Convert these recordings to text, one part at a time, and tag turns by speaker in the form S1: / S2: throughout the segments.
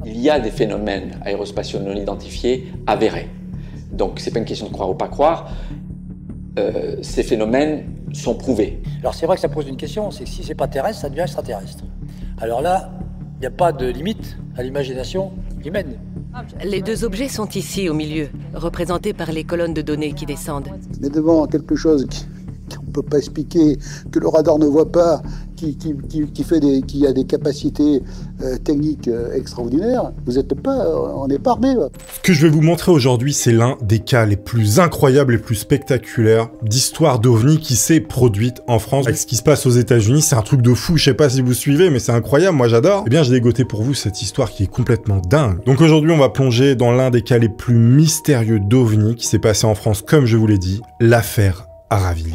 S1: Il y a des phénomènes aérospatiaux non identifiés avérés. Donc c'est pas une question de croire ou pas croire. Ces phénomènes sont prouvés.
S2: Alors c'est vrai que ça pose une question, c'est que si c'est pas terrestre, ça devient extraterrestre. Alors là, il n'y a pas de limite à l'imagination humaine.
S3: Les deux objets sont ici au milieu, représentés par les colonnes de données qui descendent.
S4: Mais devant quelque chose qu'on ne peut pas expliquer, que le radar ne voit pas, qui a des capacités techniques extraordinaires, on n'est pas armé.
S5: Ce que je vais vous montrer aujourd'hui, c'est l'un des cas les plus incroyables et plus spectaculaires d'histoire d'OVNI qui s'est produite en France. Avec ce qui se passe aux États-Unis, c'est un truc de fou, je sais pas si vous suivez, mais c'est incroyable, moi j'adore. Eh bien, j'ai dégoté pour vous cette histoire qui est complètement dingue. Donc aujourd'hui, on va plonger dans l'un des cas les plus mystérieux d'OVNI qui s'est passé en France, comme je vous l'ai dit, l'affaire Aravilliers.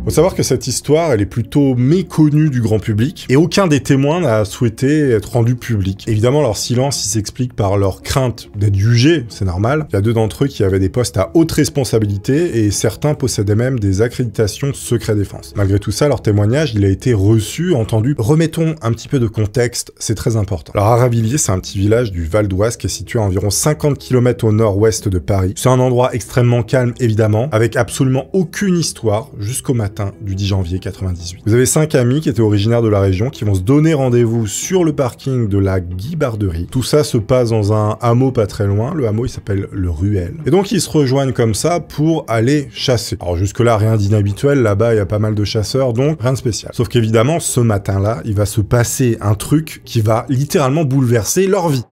S5: Faut savoir que cette histoire, elle est plutôt méconnue du grand public, et aucun des témoins n'a souhaité être rendu public. Évidemment, leur silence, il s'explique par leur crainte d'être jugés, c'est normal. Il y a 2 d'entre eux qui avaient des postes à haute responsabilité, et certains possédaient même des accréditations secret défense. Malgré tout ça, leur témoignage, il a été reçu, entendu. Remettons un petit peu de contexte, c'est très important. Alors, Aravilliers, c'est un petit village du Val d'Oise qui est situé à environ 50 km au nord-ouest de Paris. C'est un endroit extrêmement calme, évidemment, avec absolument aucune histoire jusqu'au matin du 10 janvier 98. Vous avez 5 amis qui étaient originaires de la région qui vont se donner rendez-vous sur le parking de la Guibarderie. Tout ça se passe dans un hameau pas très loin. Le hameau, il s'appelle le Ruel. Et donc, ils se rejoignent comme ça pour aller chasser. Alors jusque-là, rien d'inhabituel. Là-bas, il y a pas mal de chasseurs, donc rien de spécial. Sauf qu'évidemment, ce matin-là, il va se passer un truc qui va littéralement bouleverser leur vie.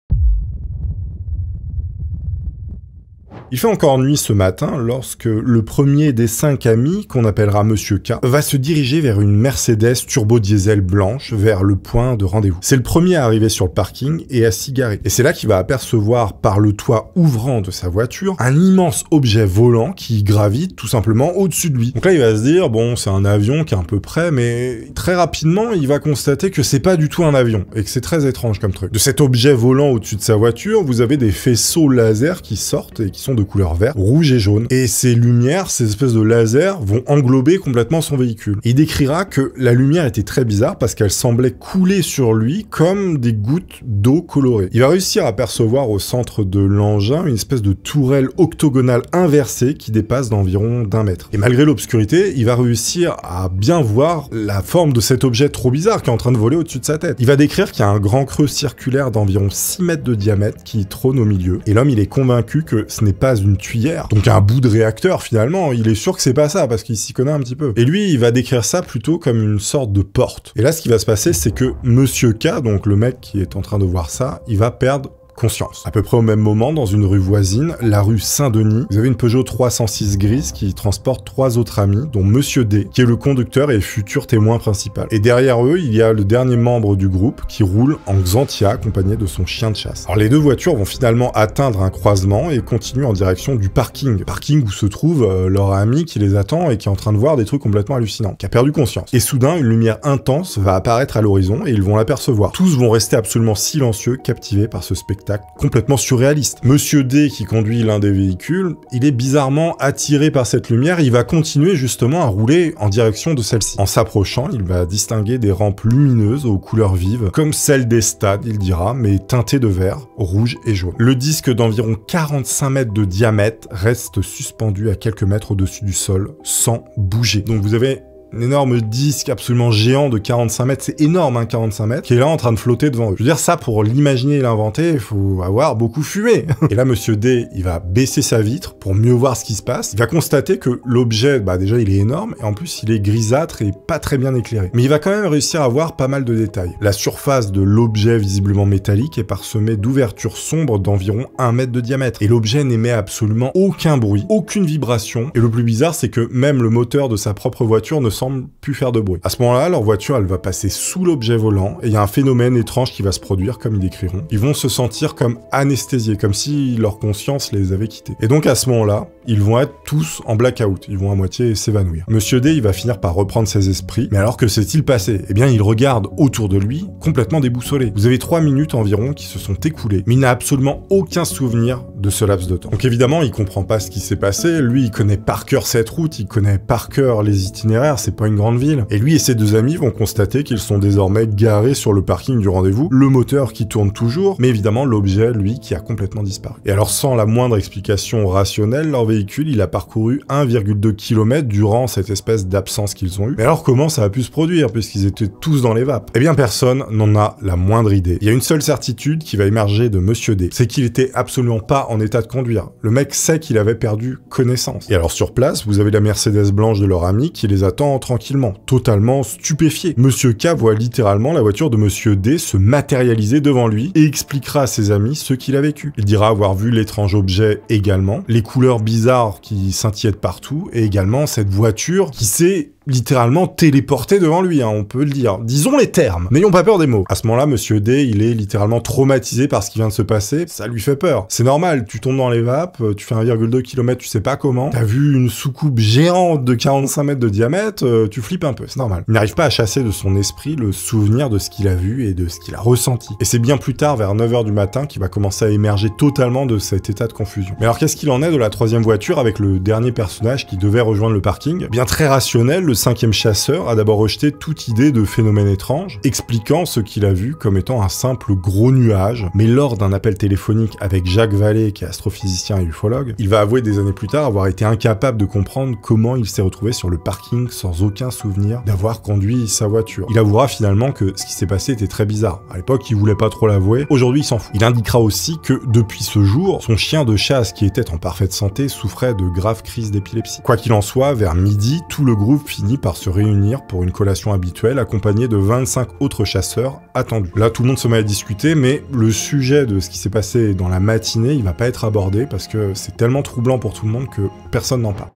S5: Il fait encore nuit ce matin lorsque le premier des 5 amis, qu'on appellera Monsieur K, va se diriger vers une Mercedes turbo diesel blanche vers le point de rendez-vous. C'est le premier à arriver sur le parking et à s'y garer. Et c'est là qu'il va apercevoir par le toit ouvrant de sa voiture un immense objet volant qui gravite tout simplement au-dessus de lui. Donc là, il va se dire, bon, c'est un avion qui est un peu près, mais très rapidement, il va constater que c'est pas du tout un avion et que c'est très étrange comme truc. De cet objet volant au-dessus de sa voiture, vous avez des faisceaux laser qui sortent et qui sont de couleur vert, rouge et jaune. Et ces lumières, ces espèces de lasers, vont englober complètement son véhicule. Et il décrira que la lumière était très bizarre parce qu'elle semblait couler sur lui comme des gouttes d'eau colorée. Il va réussir à percevoir au centre de l'engin une espèce de tourelle octogonale inversée qui dépasse d'environ d'1 mètre. Et malgré l'obscurité, il va réussir à bien voir la forme de cet objet trop bizarre qui est en train de voler au-dessus de sa tête. Il va décrire qu'il y a un grand creux circulaire d'environ 6 mètres de diamètre qui trône au milieu. Et l'homme, il est convaincu que ce n'est pas une tuyère, donc un bout de réacteur finalement. Il est sûr que c'est pas ça parce qu'il s'y connaît un petit peu. Et lui, il va décrire ça plutôt comme une sorte de porte. Et là, ce qui va se passer, c'est que Monsieur K, donc le mec qui est en train de voir ça, il va perdre conscience. À peu près au même moment, dans une rue voisine, la rue Saint-Denis, vous avez une Peugeot 306 grise qui transporte 3 autres amis, dont Monsieur D, qui est le conducteur et futur témoin principal. Et derrière eux, il y a le dernier membre du groupe qui roule en Xantia, accompagné de son chien de chasse. Alors les 2 voitures vont finalement atteindre un croisement et continuent en direction du parking. Parking où se trouve leur ami qui les attend et qui est en train de voir des trucs complètement hallucinants, qui a perdu conscience. Et soudain, une lumière intense va apparaître à l'horizon et ils vont l'apercevoir. Tous vont rester absolument silencieux, captivés par ce spectacle complètement surréaliste. Monsieur D, qui conduit l'un des véhicules, il est bizarrement attiré par cette lumière et il va continuer justement à rouler en direction de celle-ci. En s'approchant, il va distinguer des rampes lumineuses aux couleurs vives, comme celles des stades, il dira, mais teintées de vert, rouge et jaune. Le disque d'environ 45 mètres de diamètre reste suspendu à quelques mètres au-dessus du sol, sans bouger. Donc vous avez un énorme disque absolument géant de 45 mètres, c'est énorme, hein, 45 mètres, qui est là en train de flotter devant eux. Je veux dire, ça, pour l'imaginer et l'inventer, il faut avoir beaucoup fumé. Et là, Monsieur D, il va baisser sa vitre pour mieux voir ce qui se passe. Il va constater que l'objet, bah déjà, il est énorme, et en plus, il est grisâtre et pas très bien éclairé. Mais il va quand même réussir à voir pas mal de détails. La surface de l'objet, visiblement métallique, est parsemée d'ouvertures sombres d'environ 1 mètre de diamètre. Et l'objet n'émet absolument aucun bruit, aucune vibration. Et le plus bizarre, c'est que même le moteur de sa propre voiture ne semble plus faire de bruit. À ce moment-là, leur voiture, elle va passer sous l'objet volant et il y a un phénomène étrange qui va se produire, comme ils décriront. Ils vont se sentir comme anesthésiés, comme si leur conscience les avait quittés. Et donc à ce moment-là, ils vont être tous en blackout, ils vont à moitié s'évanouir. Monsieur D, il va finir par reprendre ses esprits, mais alors que s'est-il passé? Eh bien, il regarde autour de lui, complètement déboussolé. Vous avez 3 minutes environ qui se sont écoulées, mais il n'a absolument aucun souvenir de ce laps de temps. Donc évidemment, il comprend pas ce qui s'est passé, lui, il connaît par cœur cette route, il connaît par cœur les itinéraires, c'est pas une grande ville. Et lui et ses deux amis vont constater qu'ils sont désormais garés sur le parking du rendez-vous, le moteur qui tourne toujours, mais évidemment l'objet, lui, qui a complètement disparu. Et alors sans la moindre explication rationnelle, leur véhicule, il a parcouru 1,2 km durant cette espèce d'absence qu'ils ont eue. Mais alors comment ça a pu se produire, puisqu'ils étaient tous dans les vapes? Eh bien personne n'en a la moindre idée. Il y a une seule certitude qui va émerger de Monsieur D, c'est qu'il était absolument pas en état de conduire. Le mec sait qu'il avait perdu connaissance. Et alors sur place, vous avez la Mercedes blanche de leur ami qui les attend tranquillement, totalement stupéfié. Monsieur K voit littéralement la voiture de Monsieur D se matérialiser devant lui et expliquera à ses amis ce qu'il a vécu. Il dira avoir vu l'étrange objet également, les couleurs bizarres qui scintillaient de partout, et également cette voiture qui s'est littéralement téléporté devant lui, on peut le dire. Disons les termes. N'ayons pas peur des mots. À ce moment-là, Monsieur D, il est littéralement traumatisé par ce qui vient de se passer. Ça lui fait peur. C'est normal, tu tombes dans les vapes, tu fais 1,2 km, tu sais pas comment. T'as vu une soucoupe géante de 45 mètres de diamètre, tu flippes un peu, c'est normal. Il n'arrive pas à chasser de son esprit le souvenir de ce qu'il a vu et de ce qu'il a ressenti. Et c'est bien plus tard, vers 9h du matin, qu'il va commencer à émerger totalement de cet état de confusion. Mais alors qu'est-ce qu'il en est de la troisième voiture avec le dernier personnage qui devait rejoindre le parking? Bien très rationnel, le cinquième chasseur a d'abord rejeté toute idée de phénomène étrange, expliquant ce qu'il a vu comme étant un simple gros nuage. Mais lors d'un appel téléphonique avec Jacques Vallée, qui est astrophysicien et ufologue, il va avouer des années plus tard avoir été incapable de comprendre comment il s'est retrouvé sur le parking sans aucun souvenir d'avoir conduit sa voiture. Il avouera finalement que ce qui s'est passé était très bizarre. À l'époque, il voulait pas trop l'avouer. Aujourd'hui, il s'en fout. Il indiquera aussi que depuis ce jour, son chien de chasse, qui était en parfaite santé, souffrait de graves crises d'épilepsie. Quoi qu'il en soit, vers midi, tout le groupe finit par se réunir pour une collation habituelle accompagnée de 25 autres chasseurs attendus. Là, tout le monde se met à discuter, mais le sujet de ce qui s'est passé dans la matinée, il va pas être abordé parce que c'est tellement troublant pour tout le monde que personne n'en parle.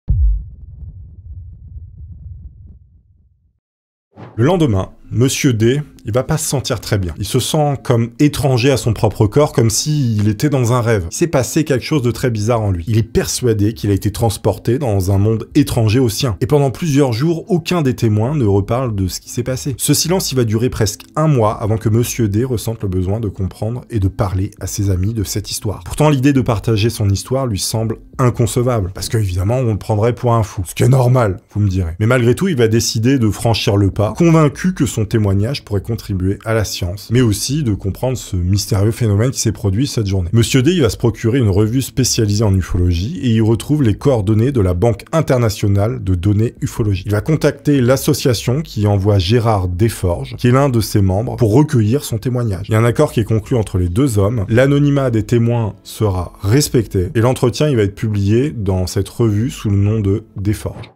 S5: Le lendemain, Monsieur D, il va pas se sentir très bien. Il se sent comme étranger à son propre corps, comme s'il était dans un rêve. Il s'est passé quelque chose de très bizarre en lui. Il est persuadé qu'il a été transporté dans un monde étranger au sien. Et pendant plusieurs jours, aucun des témoins ne reparle de ce qui s'est passé. Ce silence, il va durer presque un mois avant que Monsieur D ressente le besoin de comprendre et de parler à ses amis de cette histoire. Pourtant, l'idée de partager son histoire lui semble inconcevable, parce qu'évidemment, on le prendrait pour un fou. Ce qui est normal, vous me direz. Mais malgré tout, il va décider de franchir le pas, convaincu que son témoignage pourrait contribuer à la science, mais aussi de comprendre ce mystérieux phénomène qui s'est produit cette journée. Monsieur D, il va se procurer une revue spécialisée en ufologie et y retrouve les coordonnées de la Banque internationale de données ufologiques. Il va contacter l'association qui envoie Gérard Desforges, qui est l'un de ses membres, pour recueillir son témoignage. Il y a un accord qui est conclu entre les deux hommes, l'anonymat des témoins sera respecté et l'entretien il va être publié dans cette revue sous le nom de Desforges.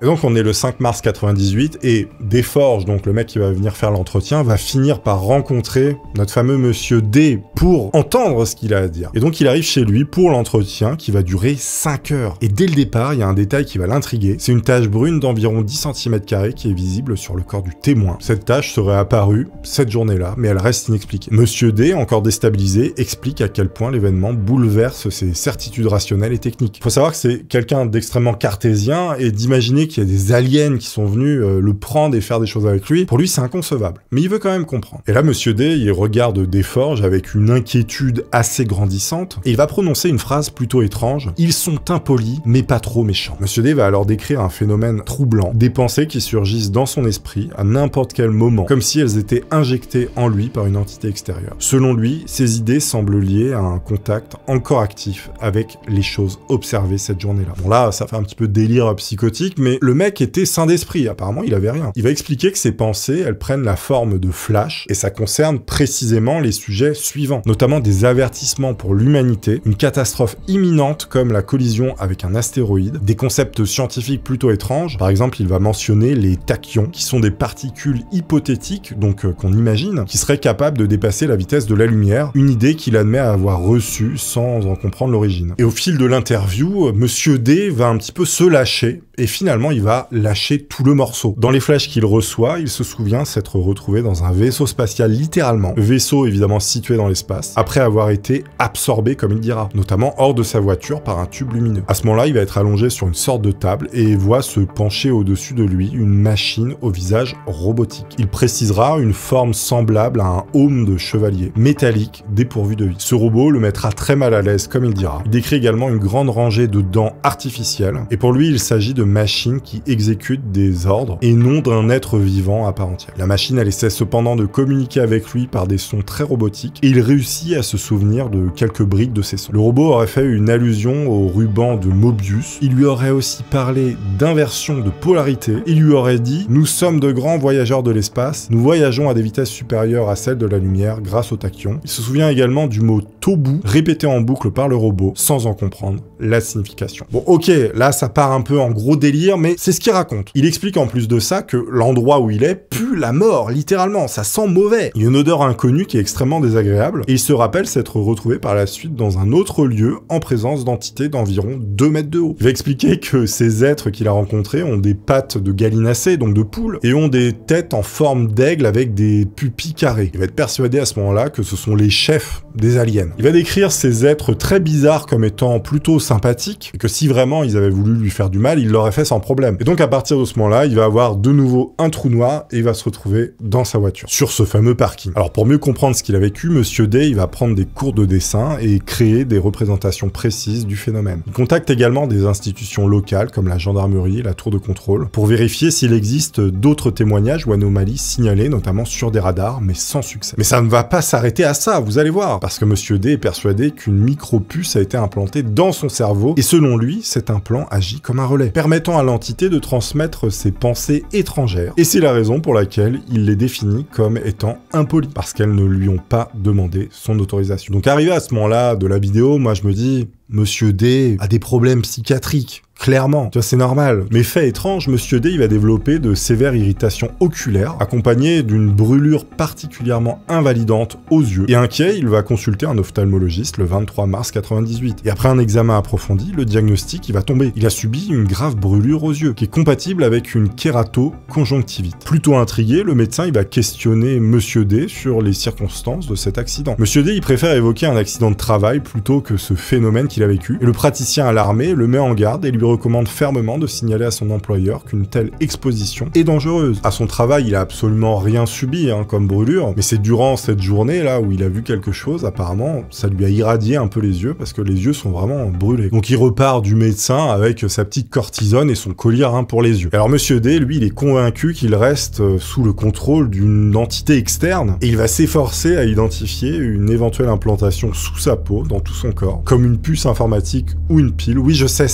S5: Et donc on est le 5 mars 98 et Desforges, donc le mec qui va venir faire l'entretien, va finir par rencontrer notre fameux Monsieur D pour entendre ce qu'il a à dire. Et donc il arrive chez lui pour l'entretien qui va durer 5 heures. Et dès le départ, il y a un détail qui va l'intriguer. C'est une tache brune d'environ 10 cm² qui est visible sur le corps du témoin. Cette tache serait apparue cette journée-là, mais elle reste inexpliquée. Monsieur D, encore déstabilisé, explique à quel point l'événement bouleverse ses certitudes rationnelles et techniques. Il faut savoir que c'est quelqu'un d'extrêmement cartésien et d'imaginer qu'il y a des aliens qui sont venus le prendre et faire des choses avec lui. Pour lui, c'est inconcevable. Mais il veut quand même comprendre. Et là, Monsieur D, il regarde Desforges avec une inquiétude assez grandissante et il va prononcer une phrase plutôt étrange. Ils sont impolis, mais pas trop méchants. Monsieur D va alors décrire un phénomène troublant, des pensées qui surgissent dans son esprit à n'importe quel moment, comme si elles étaient injectées en lui par une entité extérieure. Selon lui, ces idées semblent liées à un contact encore actif avec les choses observées cette journée-là. Bon là, ça fait un petit peu délire psychotique, mais le mec était sain d'esprit, apparemment il avait rien. Il va expliquer que ses pensées, elles prennent la forme de flash, et ça concerne précisément les sujets suivants, notamment des avertissements pour l'humanité, une catastrophe imminente comme la collision avec un astéroïde, des concepts scientifiques plutôt étranges, par exemple il va mentionner les tachyons, qui sont des particules hypothétiques, donc qu'on imagine, qui seraient capables de dépasser la vitesse de la lumière, une idée qu'il admet avoir reçue sans en comprendre l'origine. Et au fil de l'interview, Monsieur D va un petit peu se lâcher, et finalement il va lâcher tout le morceau. Dans les flashs qu'il reçoit, il se souvient s'être retrouvé dans un vaisseau spatial littéralement, le vaisseau évidemment situé dans l'espace, après avoir été absorbé comme il dira, notamment hors de sa voiture par un tube lumineux. À ce moment-là, il va être allongé sur une sorte de table et voit se pencher au-dessus de lui une machine au visage robotique. Il précisera une forme semblable à un aume de chevalier, métallique, dépourvu de vie. Ce robot le mettra très mal à l'aise comme il dira. Il décrit également une grande rangée de dents artificielles et pour lui il s'agit de machines qui exécutent des ordres et non d'un être vivant à part entière. La machine elle essaie cependant de communiquer avec lui par des sons très robotiques et il réussit à se souvenir de quelques brides de ces sons. Le robot aurait fait une allusion au ruban de Mobius, il lui aurait aussi parlé d'inversion de polarité, il lui aurait dit « Nous sommes de grands voyageurs de l'espace, nous voyageons à des vitesses supérieures à celles de la lumière grâce au tachyon ». Il se souvient également du mot « tobu » répété en boucle par le robot sans en comprendre la signification. Bon ok, là ça part un peu en gros délire, mais c'est ce qu'il raconte. Il explique en plus de ça que l'endroit où il est pue la mort, littéralement, ça sent mauvais. Il y a une odeur inconnue qui est extrêmement désagréable, et il se rappelle s'être retrouvé par la suite dans un autre lieu en présence d'entités d'environ 2 mètres de haut. Il va expliquer que ces êtres qu'il a rencontrés ont des pattes de gallinacés, donc de poules, et ont des têtes en forme d'aigle avec des pupilles carrées. Il va être persuadé à ce moment-là que ce sont les chefs des aliens. Il va décrire ces êtres très bizarres comme étant plutôt sympathiques, et que si vraiment ils avaient voulu lui faire du mal, il l'aurait fait sans problème. Et donc à partir de ce moment-là, il va avoir de nouveau un trou noir et il va se retrouver dans sa voiture, sur ce fameux parking. Alors pour mieux comprendre ce qu'il a vécu, Monsieur D, il va prendre des cours de dessin et créer des représentations précises du phénomène. Il contacte également des institutions locales comme la gendarmerie, la tour de contrôle, pour vérifier s'il existe d'autres témoignages ou anomalies signalées, notamment sur des radars, mais sans succès. Mais ça ne va pas s'arrêter à ça, vous allez voir, parce que Monsieur D est persuadé qu'une micro-puce a été implantée dans son cerveau, et selon lui, cet implant agit comme un relais, permettant à l'entité de transmettre ses pensées étrangères, et c'est la raison pour laquelle il les définit comme étant impolies, parce qu'elles ne lui ont pas demandé son autorisation. Donc arrivé à ce moment-là de la vidéo, moi je me dis, Monsieur D a des problèmes psychiatriques. Clairement, tu vois, c'est normal. Mais fait étrange, Monsieur D, il va développer de sévères irritations oculaires, accompagnées d'une brûlure particulièrement invalidante aux yeux. Et inquiet, il va consulter un ophtalmologiste le 23 mars 98. Et après un examen approfondi, le diagnostic, il va tomber. Il a subi une grave brûlure aux yeux, qui est compatible avec une kératoconjonctivite. Plutôt intrigué, le médecin, il va questionner Monsieur D sur les circonstances de cet accident. Monsieur D, il préfère évoquer un accident de travail plutôt que ce phénomène qu'il a vécu. Et le praticien alarmé le met en garde et lui recommande fermement de signaler à son employeur qu'une telle exposition est dangereuse. À son travail, il a absolument rien subi comme brûlure, mais c'est durant cette journée là où il a vu quelque chose, apparemment, ça lui a irradié un peu les yeux parce que les yeux sont vraiment brûlés. Donc il repart du médecin avec sa petite cortisone et son collier pour les yeux. Alors Monsieur D, lui, il est convaincu qu'il reste sous le contrôle d'une entité externe et il va s'efforcer à identifier une éventuelle implantation sous sa peau, dans tout son corps, comme une puce informatique ou une pile. Oui, je sais,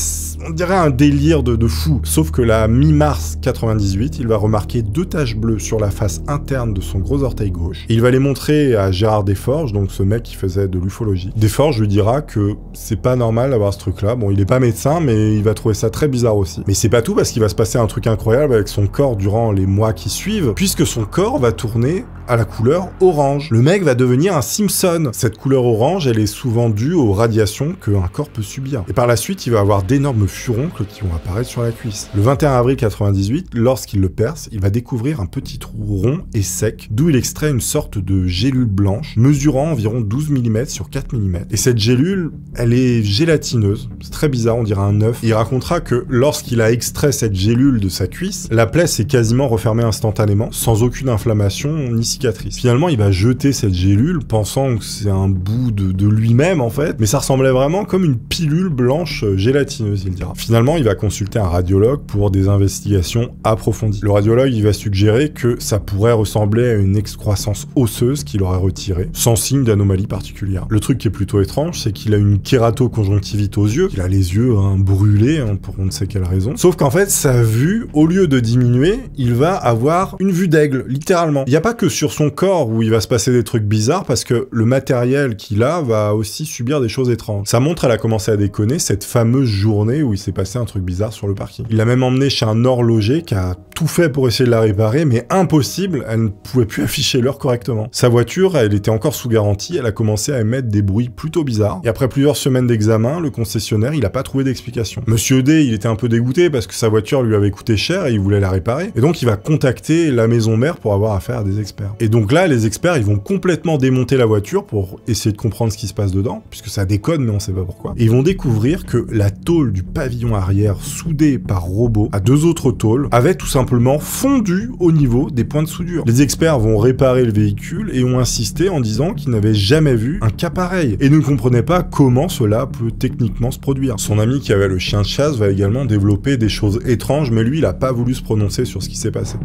S5: on dirait un délire de fou. Sauf que la mi-mars 98, il va remarquer 2 taches bleues sur la face interne de son gros orteil gauche. Et il va les montrer à Gérard Desforges, donc ce mec qui faisait de l'ufologie. Desforges lui dira que c'est pas normal d'avoir ce truc-là. Bon, il est pas médecin, mais il va trouver ça très bizarre aussi. Mais c'est pas tout, parce qu'il va se passer un truc incroyable avec son corps durant les mois qui suivent, puisque son corps va tourner à la couleur orange. Le mec va devenir un Simpson. Cette couleur orange, elle est souvent due aux radiations qu'un corps peut subir. Et par la suite, il va avoir d'énormes furoncles qui vont apparaître sur la cuisse. Le 21 avril 98, lorsqu'il le perce, il va découvrir un petit trou rond et sec, d'où il extrait une sorte de gélule blanche, mesurant environ 12 mm sur 4 mm. Et cette gélule, elle est gélatineuse. C'est très bizarre, on dirait un œuf. Il racontera que lorsqu'il a extrait cette gélule de sa cuisse, la plaie s'est quasiment refermée instantanément, sans aucune inflammation ni cicatrice. Finalement, il va jeter cette gélule, pensant que c'est un bout de lui-même en fait, mais ça ressemblait vraiment comme une pilule blanche gélatineuse, il dira. Finalement, il va consulter un radiologue pour des investigations approfondies. Le radiologue, il va suggérer que ça pourrait ressembler à une excroissance osseuse qu'il aurait retirée, sans signe d'anomalie particulière. Le truc qui est plutôt étrange, c'est qu'il a une kératoconjonctivite aux yeux, qu'il a les yeux brûlés, pour on ne sait quelle raison. Sauf qu'en fait, sa vue, au lieu de diminuer, il va avoir une vue d'aigle, littéralement. Il n'y a pas que sur son corps où il va se passer des trucs bizarres, parce que le matériel qu'il a va aussi subir des choses étranges. Sa montre, elle a commencé à déconner cette fameuse journée où il s'est passé un truc bizarre sur le parking. Il l'a même emmené chez un horloger qui a tout fait pour essayer de la réparer, mais impossible, elle ne pouvait plus afficher l'heure correctement. Sa voiture, elle était encore sous garantie, elle a commencé à émettre des bruits plutôt bizarres. Et après plusieurs semaines d'examen, le concessionnaire, il a pas trouvé d'explication. Monsieur D, il était un peu dégoûté parce que sa voiture lui avait coûté cher et il voulait la réparer. Et donc il va contacter la maison mère pour avoir affaire à des experts. Et donc là, les experts, ils vont complètement démonter la voiture pour essayer de comprendre ce qui se passe dedans, puisque ça déconne, mais on sait pas pourquoi. Et ils vont découvrir que la tôle du pavillon arrière, soudée par robot à 2 autres tôles, avait tout simplement fondu au niveau des points de soudure. Les experts vont réparer le véhicule et ont insisté en disant qu'ils n'avaient jamais vu un cas pareil et ne comprenaient pas comment cela peut techniquement se produire. Son ami qui avait le chien de chasse va également développer des choses étranges, mais lui, il a pas voulu se prononcer sur ce qui s'est passé.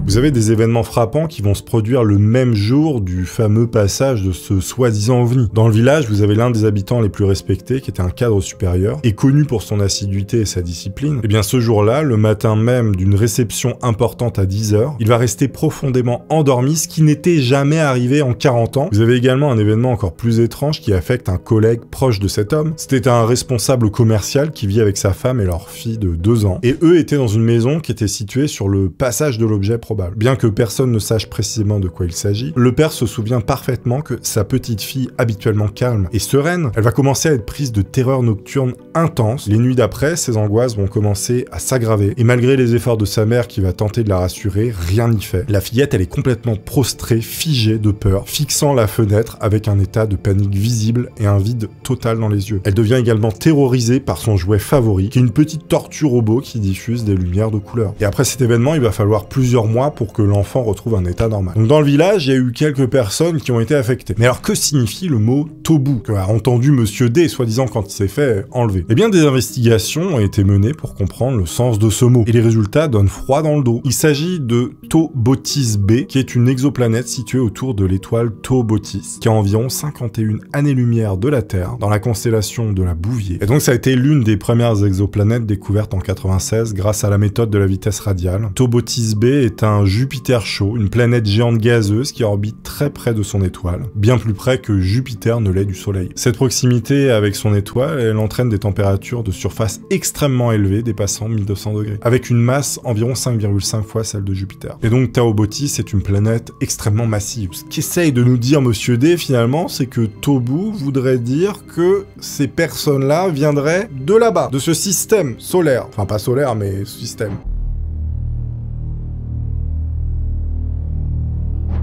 S5: Vous avez des événements frappants qui vont se produire le même jour du fameux passage de ce soi-disant ovni. Dans le village, vous avez l'un des habitants les plus respectés, qui était un cadre supérieur, et connu pour son assiduité et sa discipline. Et bien ce jour-là, le matin même d'une réception importante à 10h, il va rester profondément endormi, ce qui n'était jamais arrivé en 40 ans. Vous avez également un événement encore plus étrange qui affecte un collègue proche de cet homme. C'était un responsable commercial qui vit avec sa femme et leur fille de 2 ans. Et eux étaient dans une maison qui était située sur le passage de l'objet probable. Bien que personne ne sache précisément de quoi il s'agit, le père se souvient parfaitement que sa petite fille, habituellement calme et sereine, elle va commencer à être prise de terreur nocturne intense. Les nuits d'après, ses angoisses vont commencer à s'aggraver, et malgré les efforts de sa mère qui va tenter de la rassurer, rien n'y fait. La fillette, elle est complètement prostrée, figée de peur, fixant la fenêtre avec un état de panique visible et un vide total dans les yeux. Elle devient également terrorisée par son jouet favori, qui est une petite tortue robot qui diffuse des lumières de couleur. Et après cet événement, il va falloir plusieurs mois pour que l'enfant retrouve un état normal. Donc dans le village, il y a eu quelques personnes qui ont été affectées. Mais alors que signifie le mot Tobu, que a entendu Monsieur D, soi-disant quand il s'est fait enlever? Eh bien des investigations ont été menées pour comprendre le sens de ce mot. Et les résultats donnent froid dans le dos. Il s'agit de Tobotis B, qui est une exoplanète située autour de l'étoile Tobotis, qui a environ 51 années-lumière de la Terre, dans la constellation de la Bouvier. Et donc ça a été l'une des premières exoplanètes découvertes en 96 grâce à la méthode de la vitesse radiale. Tobotis B est un Jupiter chaud, une planète géante gazeuse qui orbite très près de son étoile, bien plus près que Jupiter ne l'est du Soleil. Cette proximité avec son étoile, elle entraîne des températures de surface extrêmement élevées, dépassant 1200 degrés, avec une masse environ 5,5 fois celle de Jupiter. Et donc Taobotis est une planète extrêmement massive. Ce qu'essaye de nous dire Monsieur D finalement, c'est que Tobu voudrait dire que ces personnes-là viendraient de là-bas, de ce système solaire. Enfin pas solaire, mais système.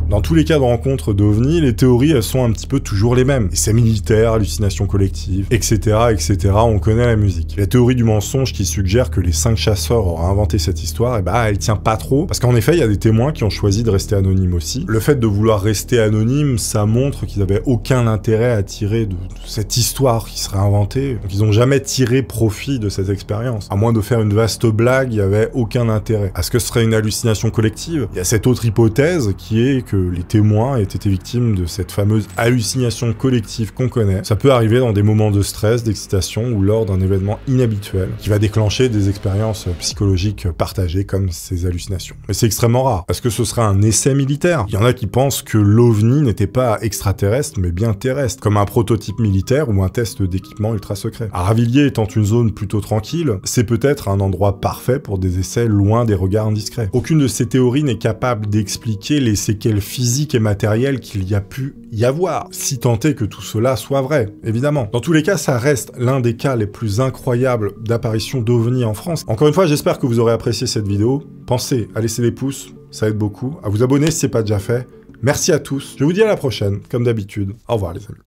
S5: Dans tous les cas de rencontres d'OVNI, les théories, elles sont un petit peu toujours les mêmes. Essais militaires, hallucinations collectives, etc., etc., on connaît la musique. La théorie du mensonge qui suggère que les 5 chasseurs auraient inventé cette histoire, elle tient pas trop, parce qu'en effet, il y a des témoins qui ont choisi de rester anonymes aussi. Le fait de vouloir rester anonyme, ça montre qu'ils avaient aucun intérêt à tirer de cette histoire qui serait inventée. Donc ils ont jamais tiré profit de cette expérience. À moins de faire une vaste blague, il y avait aucun intérêt. Est-ce que ce serait une hallucination collective? Il y a cette autre hypothèse qui est que les témoins aient été victimes de cette fameuse hallucination collective qu'on connaît. Ça peut arriver dans des moments de stress, d'excitation ou lors d'un événement inhabituel qui va déclencher des expériences psychologiques partagées comme ces hallucinations. Mais c'est extrêmement rare. Est-ce que ce serait un essai militaire? Il y en a qui pensent que l'OVNI n'était pas extraterrestre mais bien terrestre, comme un prototype militaire ou un test d'équipement ultra secret. Ravilliers étant une zone plutôt tranquille, c'est peut-être un endroit parfait pour des essais loin des regards indiscrets. Aucune de ces théories n'est capable d'expliquer les séquelles physique et matériel qu'il y a pu y avoir, si tant est que tout cela soit vrai, évidemment. Dans tous les cas, ça reste l'un des cas les plus incroyables d'apparition d'OVNI en France. Encore une fois, j'espère que vous aurez apprécié cette vidéo. Pensez à laisser des pouces, ça aide beaucoup, à vous abonner si ce n'est pas déjà fait. Merci à tous, je vous dis à la prochaine, comme d'habitude. Au revoir les amis.